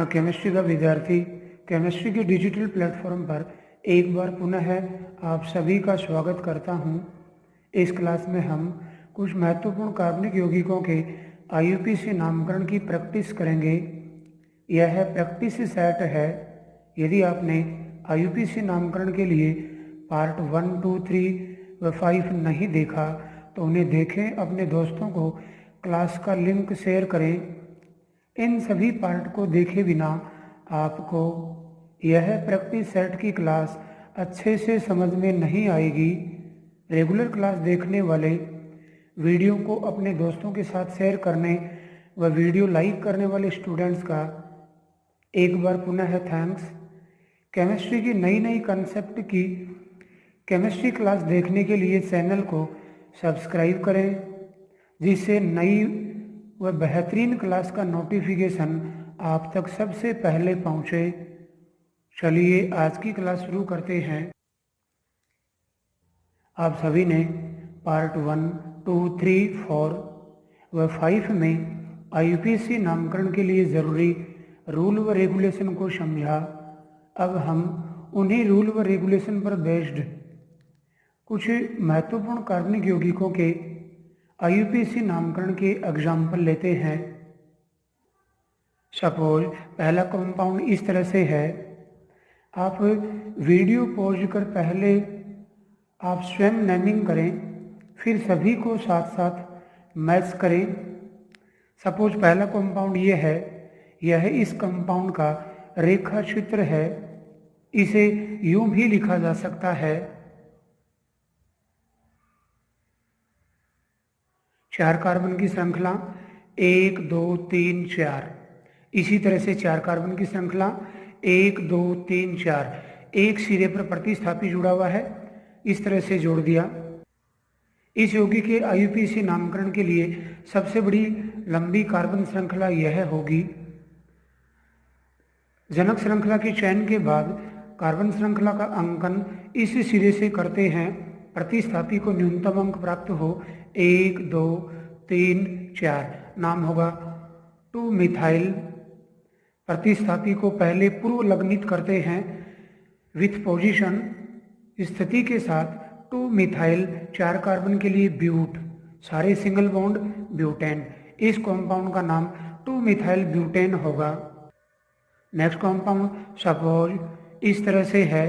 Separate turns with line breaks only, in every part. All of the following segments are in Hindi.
केमिस्ट्री का विद्यार्थी केमिस्ट्री के डिजिटल प्लेटफॉर्म पर एक बार पुनः है आप सभी का स्वागत करता हूं। इस क्लास में हम कुछ महत्वपूर्ण कार्बनिक यौगिकों के IUPAC नामकरण की प्रैक्टिस करेंगे। यह प्रैक्टिस सेट है। यदि आपने IUPAC नामकरण के लिए पार्ट 1, 2, 3 व 5 नहीं देखा तो उन्हें देखें, अपने दोस्तों को क्लास का लिंक शेयर करें। इन सभी पार्ट को देखे बिना आपको यह प्रैक्टिस सेट की क्लास अच्छे से समझ में नहीं आएगी। रेगुलर क्लास देखने वाले वीडियो को अपने दोस्तों के साथ शेयर करने व वीडियो लाइक करने वाले स्टूडेंट्स का एक बार पुनः थैंक्स। केमिस्ट्री की नई नई कंसेप्ट की केमिस्ट्री क्लास देखने के लिए चैनल को सब्सक्राइब करें, जिससे नई व बेहतरीन क्लास का नोटिफिकेशन आप तक सबसे पहले पहुंचे। चलिए आज की क्लास शुरू करते हैं। आप सभी ने पार्ट 1, 2, 3, 4 व 5 में IUPAC नामकरण के लिए ज़रूरी रूल व रेगुलेशन को समझा। अब हम उन्हीं रूल व रेगुलेशन पर बेस्ड कुछ महत्वपूर्ण कार्बनिक यौगिकों के IUPAC नामकरण के एग्जाम्पल लेते हैं। सपोज पहला कंपाउंड इस तरह से है। आप वीडियो पॉज कर पहले आप स्वयं नेमिंग करें, फिर सभी को साथ साथ मैच करें। सपोज पहला कंपाउंड ये है। यह इस कंपाउंड का रेखा चित्र है। इसे यूं भी लिखा जा सकता है 4 कार्बन की श्रृंखला 1, 2, 3, 4। इसी तरह से 4 कार्बन की श्रृंखला 1, 2, 3, 4। एक सिरे पर प्रतिस्थापी जुड़ा हुआ है, इस तरह से जोड़ दिया। इस यौगिक के IUPAC नामकरण के लिए सबसे बड़ी लंबी कार्बन श्रृंखला यह होगी। जनक श्रृंखला के चयन के बाद कार्बन श्रृंखला का अंकन इस सिरे से करते हैं। प्रतिस्थापी को न्यूनतम अंक प्राप्त हो 1, 2, 3, 4। नाम होगा 2 मिथाइल। प्रतिस्थापी को पहले पूर्व लग्नित करते हैं विथ पोजीशन स्थिति के साथ 2 मिथाइल 4 कार्बन के लिए ब्यूट, सारे सिंगल बॉन्ड ब्यूटेन। इस कंपाउंड का नाम 2 मिथाइल ब्यूटेन होगा। नेक्स्ट कंपाउंड सपोज इस तरह से है।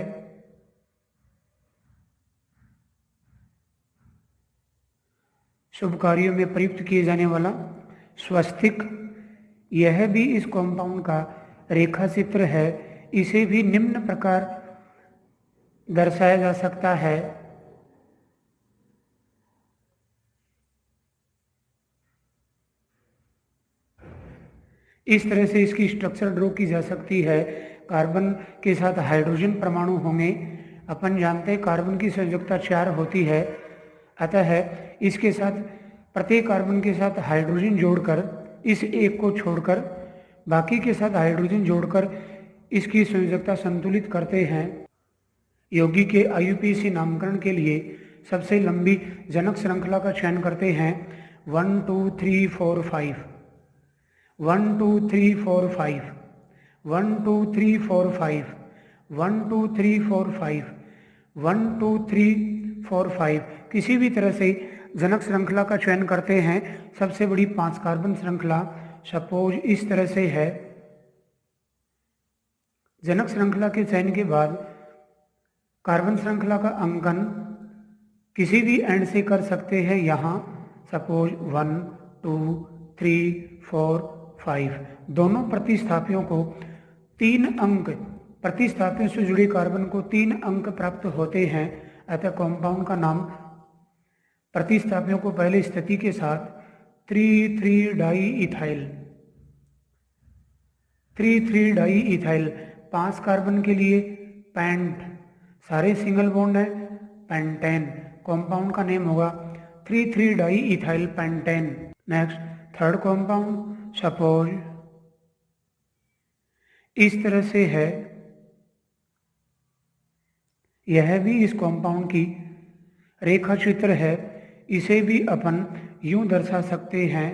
शुभ कार्यों में प्रयुक्त किए जाने वाला स्वस्तिक, यह भी इस कंपाउंड का रेखा चित्र है। इसे भी निम्न प्रकार दर्शाया जा सकता है। इस तरह से इसकी स्ट्रक्चर ड्रॉ की जा सकती है। कार्बन के साथ हाइड्रोजन परमाणु होंगे। अपन जानते हैं कार्बन की संयोजकता 4 होती है, अतः इसके साथ प्रत्येक कार्बन के साथ हाइड्रोजन जोड़कर, इस एक को छोड़कर बाकी के साथ हाइड्रोजन जोड़कर इसकी संयोजकता संतुलित करते हैं। यौगिक के IUPAC नामकरण के लिए सबसे लंबी जनक श्रृंखला का चयन करते हैं 1, 2, 3, 4, 5। 1, 2, 3, 4, 5। 1, 2, 3, 4, 5। 1, 2, 3, 4, 5। 1, 2, 3, 4, 5। किसी भी तरह से जनक श्रृंखला का चयन करते हैं। सबसे बड़ी 5 कार्बन श्रृंखला सपोज इस तरह से है। जनक श्रृंखला के चयन के बाद कार्बन श्रृंखला का अंकन किसी भी एंड से कर सकते हैं। यहाँ सपोज 1, 2, 3, 4, 5। दोनों प्रतिस्थापियों को 3 अंक, प्रतिस्थापियों से जुड़े कार्बन को 3 अंक प्राप्त होते हैं। अतः कंपाउंड का नाम प्रतिस्थापियों को पहले स्थिति के साथ 3,3 di ethyl, 3,3 di ethyl. 5 carbon के लिए पेंट, सारे सिंगल बॉन्ड है, पेंटेन। कंपाउंड का नेम होगा 3,3 di ethyl pentane. Next third compound suppose इस तरह से है। यह भी इस कंपाउंड की रेखा चित्र है। इसे भी अपन यूं दर्शा सकते हैं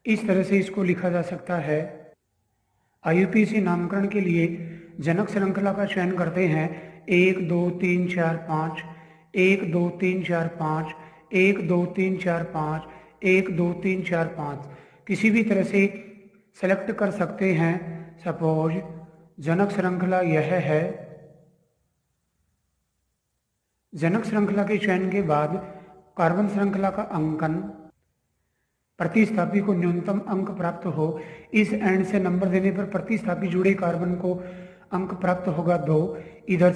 इस तरह से इसको लिखा जा सकता है। IUPAC नामकरण के लिए जनक श्रृंखला का चयन करते हैं 1 2 3 4 5, 1 2 3 4 5, 1 2 3 4 5, 1 2 3 4 5 किसी भी तरह से सेलेक्ट कर सकते हैं। सपोज जनक श्रृंखला यह है। जनक श्रृंखला के चयन के बाद कार्बन श्रृंखला का अंकन, प्रतिस्थापी को न्यूनतम अंक प्राप्त हो, इस एंड से नंबर देने पर प्रतिस्थापी जुड़े कार्बन को अंक प्राप्त होगा 2, इधर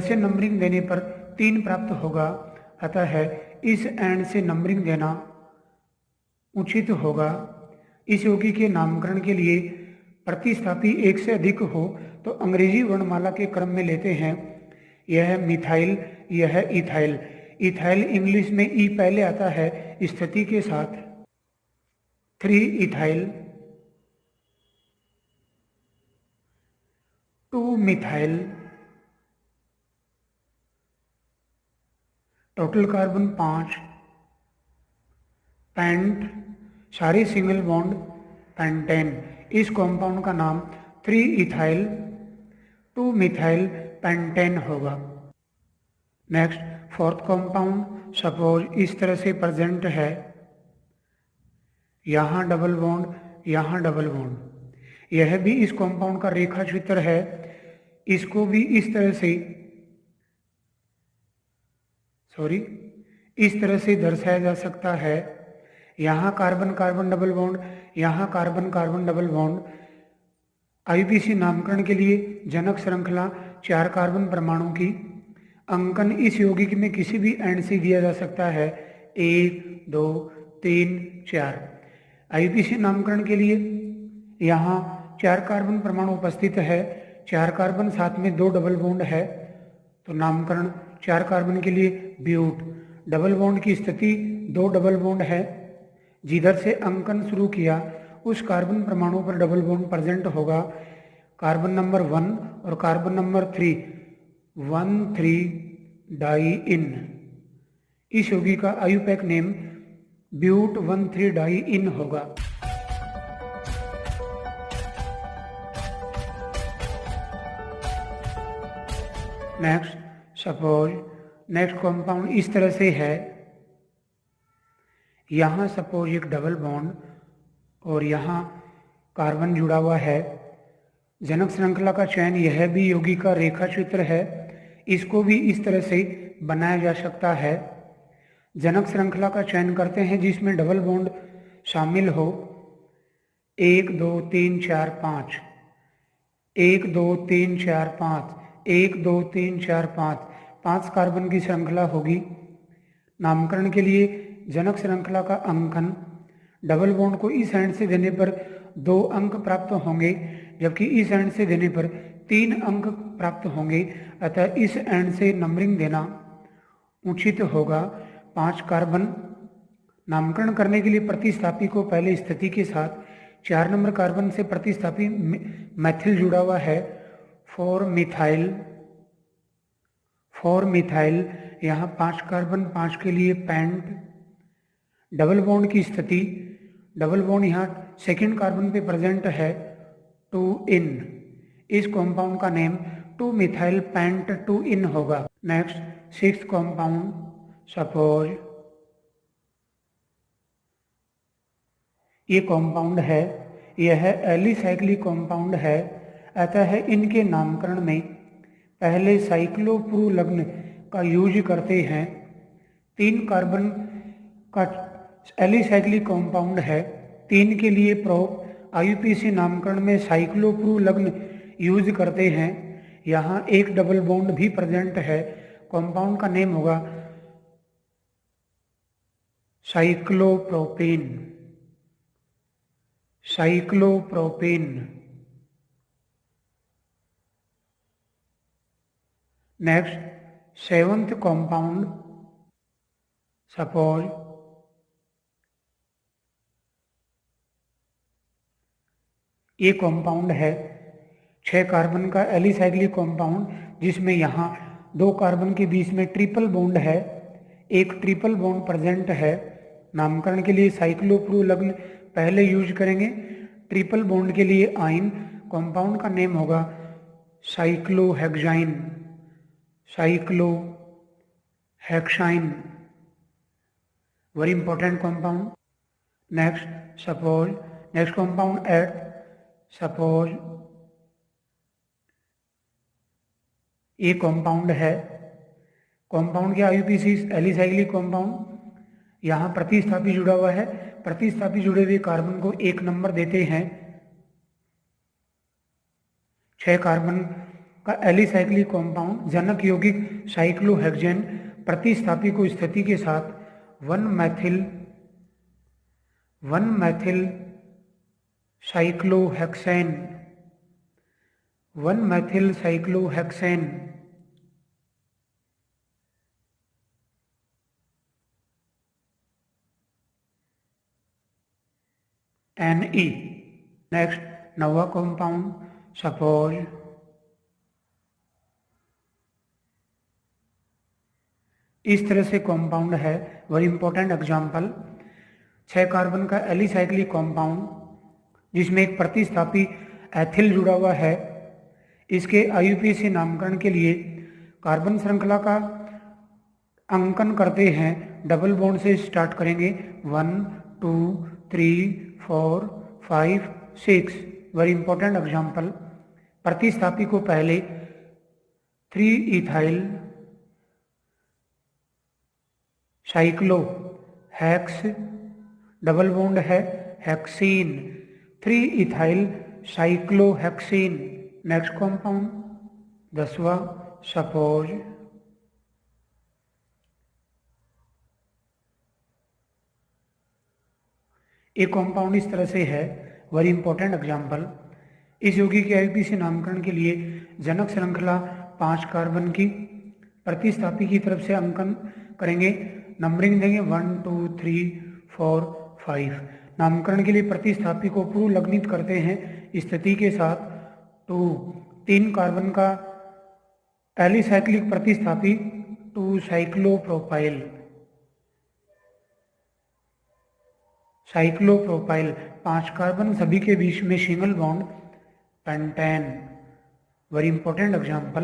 से नंबरिंग देने पर 3 प्राप्त होगा। अतः इस एंड से नंबरिंग देना उचित होगा। इस यौगिक के नामकरण के लिए प्रतिस्थापी 1 से अधिक हो तो अंग्रेजी वर्णमाला के क्रम में लेते हैं। यह मिथाइल, यह इथाइल। इथाइल इंग्लिश में ई पहले आता है स्थिति के साथ। 3 ethyl, 2 methyl, total carbon 5, pent, सारे सिंगल बॉन्ड पेंटेन। इस कॉम्पाउंड का नाम 3 इथाइल 2 मिथाइल पेंटेन होगा। नेक्स्ट फोर्थ कॉम्पाउंड, सपोज इस तरह से प्रेजेंट है, यहाँ डबल बॉन्ड, यहाँ डबल बॉन्ड। यह भी इस कॉम्पाउंड का रेखा चित्र है। इसको भी इस तरह से दर्शाया जा सकता है। यहाँ कार्बन कार्बन डबल बॉन्ड, यहाँ carbon carbon double bond. IUPAC नामकरण के लिए जनक श्रृंखला 4 कार्बन परमाणु की। अंकन इस यौगिक में किसी भी एंड से दिया जा सकता है 1 2 3 4। IUPAC नामकरण के लिए यहाँ 4 कार्बन परमाणु उपस्थित है। 4 कार्बन साथ में 2 डबल बॉन्ड है, तो नामकरण 4 कार्बन के लिए ब्यूट। डबल बॉन्ड की स्थिति 2 डबल बॉन्ड है। जिधर से अंकन शुरू किया उस कार्बन परमाणु पर डबल बॉन्ड प्रेजेंट होगा। कार्बन नंबर 1 और कार्बन नंबर 3 1,3 डाई इन। इस यौगिक का IUPAC नेम ब्यूट 1,3 डाई इन होगा। नेक्स्ट सपोज नेक्स्ट कंपाउंड इस तरह से है। यहाँ सपोज एक डबल बॉन्ड और यहाँ कार्बन जुड़ा हुआ है। जनक श्रृंखला का चयन यह भी यौगिक का रेखा चित्र है। इसको भी इस तरह से बनाया जा सकता है। जनक श्रृंखला का चयन करते हैं जिसमें डबल बॉन्ड शामिल हो। 1 2 3 4 5, 1 2 3 4 5, 1 2 3 4 5, 5 कार्बन की श्रृंखला होगी। नामकरण के लिए जनक श्रृंखला का अंकन, डबल बॉन्ड को इस एंड से देने पर 2 अंक प्राप्त होंगे, जबकि इस एंड से देने पर 3 अंक प्राप्त होंगे। अतः इस एंड से नंबरिंग देना उचित होगा। 5 कार्बन। नामकरण करने के लिए प्रतिस्थापी को पहले स्थिति के साथ 4 नंबर कार्बन से प्रतिस्थापी मैथिल जुड़ा हुआ है। 4 मिथाइल, यहाँ 5 कार्बन 5 के लिए पेंट। डबल बॉन्ड की स्थिति, डबल बॉन्ड यहाँ सेकेंड कार्बन पे प्रेजेंट है। 2 इन। इस कॉम्पाउंड का नेम 2 मिथाइल पेंट 2 इन होगा। नेक्स्ट 6th कॉम्पाउंड, सपोज ये कॉम्पाउंड है, यह एलिसाइक्लिक कॉम्पाउंड है। अतः इनके नामकरण में पहले साइक्लोप्रोलग्न का यूज करते हैं। 3 कार्बन का एलिसाइक्लिक कॉम्पाउंड है। 3 के लिए प्रोप IUPAC नामकरण में साइक्लोप्रोलग्न यूज करते हैं। यहाँ एक डबल बॉन्ड भी प्रेजेंट है। कॉम्पाउंड का नेम होगा cyclopropane. Next 7th compound, suppose ये कॉम्पाउंड है 6 कार्बन का एलिसाइक्लिक कॉम्पाउंड, जिसमें यहाँ 2 कार्बन के बीच में ट्रिपल बॉन्ड है। एक ट्रिपल बॉन्ड प्रेजेंट है। नामकरण के लिए साइक्लोप्रोलग्न पहले यूज करेंगे। ट्रिपल बॉन्ड के लिए आइन, कंपाउंड का नेम होगा cyclohexyne, cyclohexyne, very important compound. Next suppose, next compound eight, suppose ये कंपाउंड है, कंपाउंड के आईयूपीएसी एलिसाइक्लिक कंपाउंड, यहाँ प्रतिस्थापी जुड़ा हुआ है, प्रतिस्थापी जुड़े हुए कार्बन को 1 नंबर देते हैं। 6 कार्बन का एलिसाइक्लिक कंपाउंड जनक यौगिक साइक्लोहेक्सेन, प्रतिस्थापी को स्थिति के साथ 1 Maithil cyclohexane, 1 Maithil cyclohexane, Ne। Next नवा कंपाउंड, सपोज इस तरह से कंपाउंड है, वेरी इंपॉर्टेंट एग्जांपल। 6 कार्बन का एलिसाइक्लिक कंपाउंड जिसमें एक प्रतिस्थापी एथिल जुड़ा हुआ है। इसके आईयूपीएसी नामकरण के लिए कार्बन श्रृंखला का अंकन करते हैं। डबल बॉन्ड से स्टार्ट करेंगे, 1 2 3 4 5 6, वेरी इंपॉर्टेंट एग्जांपल। प्रतिस्थापी को पहले 3 ethyl cyclohex, double bond है hexene, 3 ethyl cyclohexene. Next compound 10वां, सपोज एक कंपाउंड इस तरह से है, वेरी इंपॉर्टेंट एग्जांपल। इस यौगिक के आईयूपीएसी नामकरण के लिए जनक श्रृंखला 5 कार्बन की, प्रतिस्थापी की तरफ से अंकन करेंगे, नंबरिंग देंगे 1 2 3 4 5। नामकरण के लिए प्रतिस्थापी को पूर्व लग्नित करते हैं स्थिति के साथ 2। 3 कार्बन का एलिसाइक्लिक प्रतिस्थापी 2 साइक्लोप्रोपाइल, साइक्लोप्रोपाइल 5 कार्बन सभी के बीच में single bond pentane, very important example.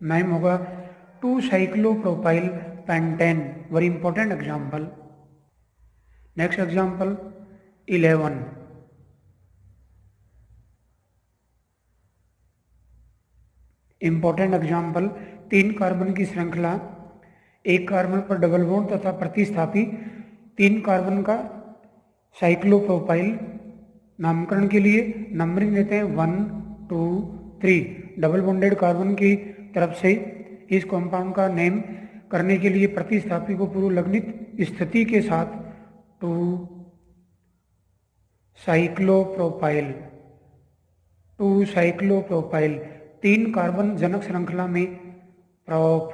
Name होगा 2 cyclopropyl pentane, very important example. Next example 11, important example. 3 carbon की श्रृंखला, 1 कार्बन पर डबल बॉन्ड तथा प्रतिस्थापी 3 कार्बन का साइक्लोप्रोपाइल। नामकरण के लिए नंबरिंग देते हैं 1 2 3। डबल बॉन्डेड कार्बन की तरफ से इस कंपाउंड का नेम करने के लिए प्रतिस्थापी को पूर्व लग्नित स्थिति के साथ 2 साइक्लोप्रोपाइल, 2 साइक्लोप्रोपाइल। 3 कार्बन जनक श्रृंखला में प्रोप,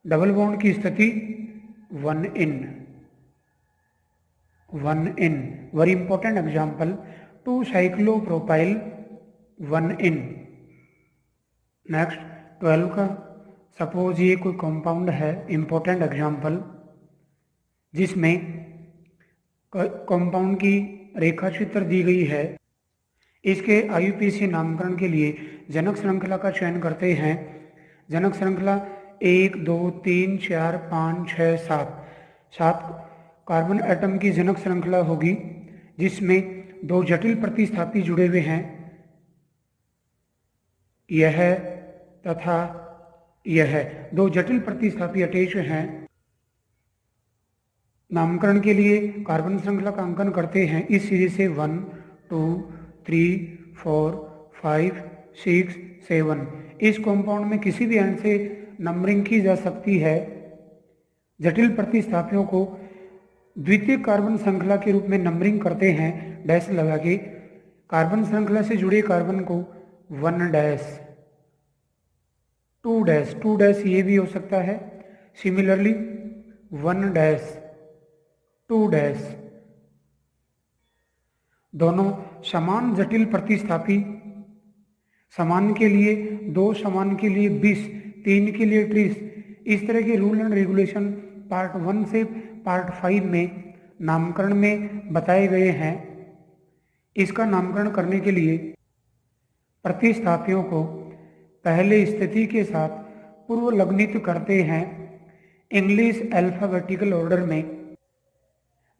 डबल बॉन्ड की स्थिति 1 इन, वेरी इंपॉर्टेंट एग्जांपल। 2 साइक्लोप्रोपाइल 1 इन। नेक्स्ट 12 का, सपोज ये कोई कंपाउंड है, इंपॉर्टेंट एग्जांपल, जिसमें कंपाउंड की रेखा चित्र दी गई है। इसके आईयूपीएसी नामकरण के लिए जनक श्रृंखला का चयन करते हैं। जनक श्रृंखला 1 2 3 4 5 6 7 कार्बन एटम की जनक श्रृंखला होगी, जिसमें 2 जटिल प्रतिस्थापी जुड़े हुए हैं, यह तथा यह 2 जटिल प्रतिस्थापी अटैच हैं। नामकरण के लिए कार्बन श्रृंखला का अंकन करते हैं इस सीरीज से 1 2 3 4 5 6 7। इस कंपाउंड में किसी भी एंड से नंबरिंग की जा सकती है। जटिल प्रतिस्थापियों को द्वितीय कार्बन श्रृंखला के रूप में नंबरिंग करते हैं डैश लगा के। कार्बन श्रृंखला से जुड़े कार्बन को 1 डैश 2 डैश 2 डैश ये भी हो सकता है। सिमिलरली 1 डैश 2 डैश, दोनों समान जटिल प्रतिस्थापी, समान के लिए 2, समान के लिए 20, 3 के लिए 30। इस तरह के रूल एंड रेगुलेशन पार्ट 1 से पार्ट 5 में नामकरण में बताए गए हैं। इसका नामकरण करने के लिए प्रतिस्थापियों को पहले स्थिति के साथ पूर्व लग्नित करते हैं इंग्लिश अल्फाबेटिकल ऑर्डर में।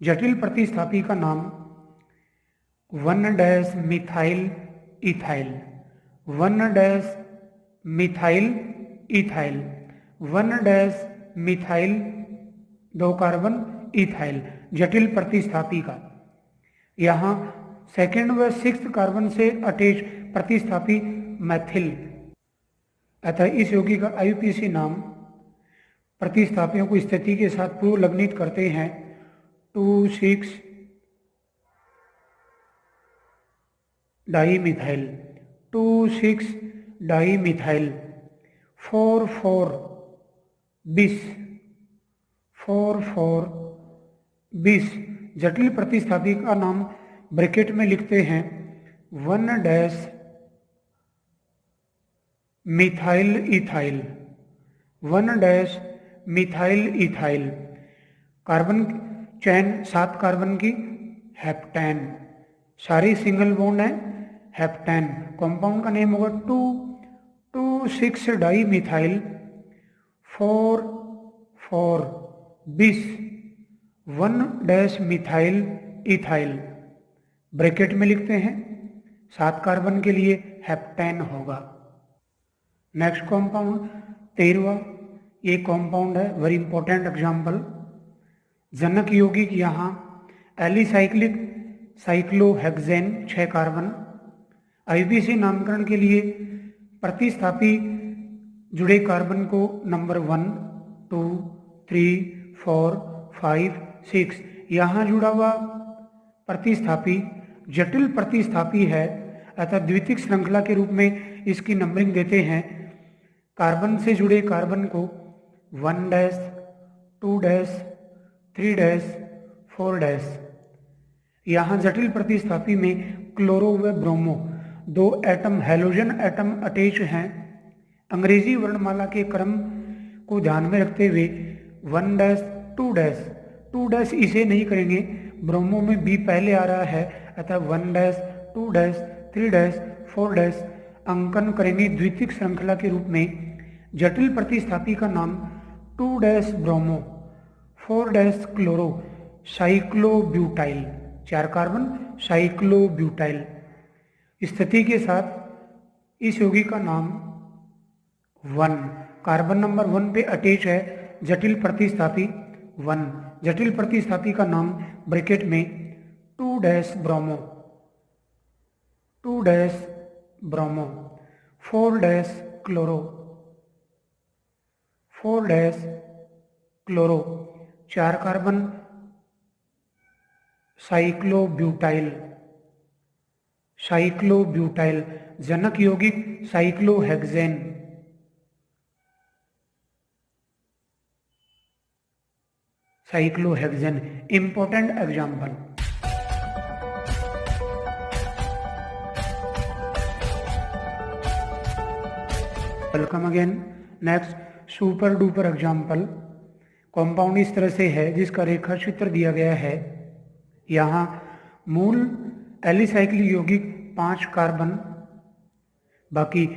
जटिल प्रतिस्थापी का नाम 1-मिथाइल ethyl, one methyl ethyl, 1-मिथाइल 2 carbon ethyl जटिल प्रतिस्थापी का। यहाँ सेकेंड व 6 कार्बन से अटैच प्रतिस्थापी मैथिल, अतः इस यौगिक का आईयूपीएसी नाम प्रतिस्थापियों को स्थिति के साथ पूर्व लग्नित करते हैं 2,6-डाईमिथाइल, 2,6-डाईमिथाइल, 4,4-बिस, 4,4-बिस जटिल प्रतिस्थापी का नाम ब्रैकेट में लिखते हैं one methyl ethyl, one methyl ethyl. Carbon chain 7 carbon की, हेप्टेन, सारी सिंगल बॉन्ड है, हेप्टेन। कंपाउंड का नेम होगा 2,6-डाईमिथाइल 4,4-बिस 1-मिथाइल इथाइल। ब्रैकेट में लिखते हैं 7 कार्बन के लिए हेप्टेन होगा। नेक्स्ट कंपाउंड 13वां, ये कंपाउंड है वेरी इंपॉर्टेंट एग्जाम्पल। जनक यौगिक यहाँ एलिसाइक्लिक साइक्लोहेक्सेन 6 कार्बन। आईयूपीएसी नामकरण के लिए प्रतिस्थापी जुड़े कार्बन को नंबर 1, 2, 3, 4, 5, 6 यहाँ जुड़ा हुआ प्रतिस्थापी जटिल प्रतिस्थापी है, अतः द्वितीयक श्रृंखला के रूप में इसकी नंबरिंग देते हैं। कार्बन से जुड़े कार्बन को 1-, 2-, 3-, 4-। यहाँ जटिल प्रतिस्थापी में क्लोरो व bromo 2 atom halogen atom attach हैं। अंग्रेजी वर्णमाला के क्रम को ध्यान में रखते हुए 1-, 2-, 2- इसे नहीं करेंगे, ब्रोमो में बी पहले आ रहा है, अतः 1-, 2-, 3-, 4- अंकन करेंगे द्वितीयक श्रृंखला के रूप में। जटिल प्रतिस्थापी का नाम 2- ब्रोमो, 4- क्लोरो साइक्लोब्यूटाइल 4 कार्बन साइक्लोब्यूटाइल। स्थिति के साथ इस यौगिक का नाम 1 कार्बन नंबर 1 पे अटैच है जटिल प्रतिस्थापी 1। जटिल प्रतिस्थापी का नाम ब्रैकेट में 2- bromo, 2- bromo, 4- chloro, 4- chloro 4 carbon cyclobutyl, cyclobutyl जनक यौगिक cyclohexane. Cyclohexane important example. Welcome again. Next super duper example. Compound इस तरह से है जिसका रेखा चित्र दिया गया है। यहाँ मूल एलिसाइक्लिक यौगिक 5 कार्बन, बाकी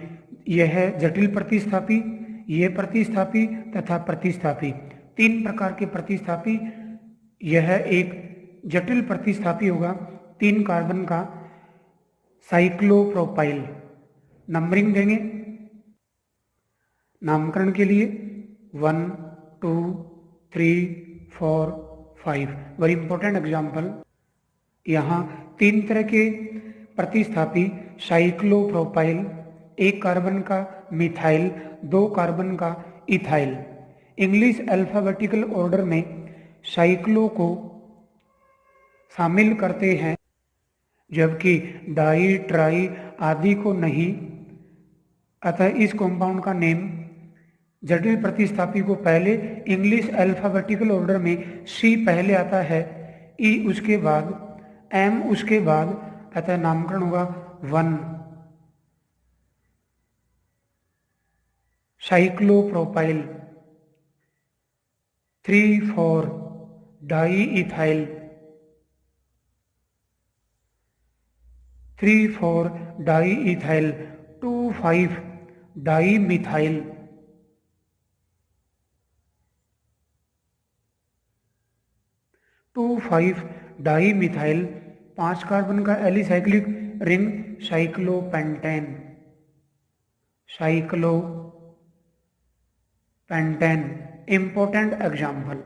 यह है जटिल प्रतिस्थापी, ये प्रतिस्थापी तथा प्रतिस्थापी 3 प्रकार के प्रतिस्थापी। यह एक जटिल प्रतिस्थापी होगा 3 कार्बन का साइक्लोप्रोपाइल। नंबरिंग देंगे नामकरण के लिए 1, 2, 3, 4, 5 वेरी इंपॉर्टेंट एग्जाम्पल। यहाँ 3 तरह के प्रतिस्थापी साइक्लोप्रोपाइल, 1 कार्बन का मिथाइल, 2 कार्बन का इथाइल। इंग्लिश अल्फाबेटिकल ऑर्डर में साइक्लो को शामिल करते हैं जबकि डाई, ट्राई आदि को नहीं। अतः इस कंपाउंड का नेम जटिल प्रतिस्थापी को पहले इंग्लिश अल्फाबेटिकल ऑर्डर में सी पहले आता है, ई उसके बाद, एम उसके बाद, अतः नामकरण होगा 1 cyclopropyl. 3, 4 diethyl, 3,4 diethyl, 2,5 dimethyl, 2,5 dimethyl, 5 carbon का alicyclic ring cyclopentane, cyclopentane. Important example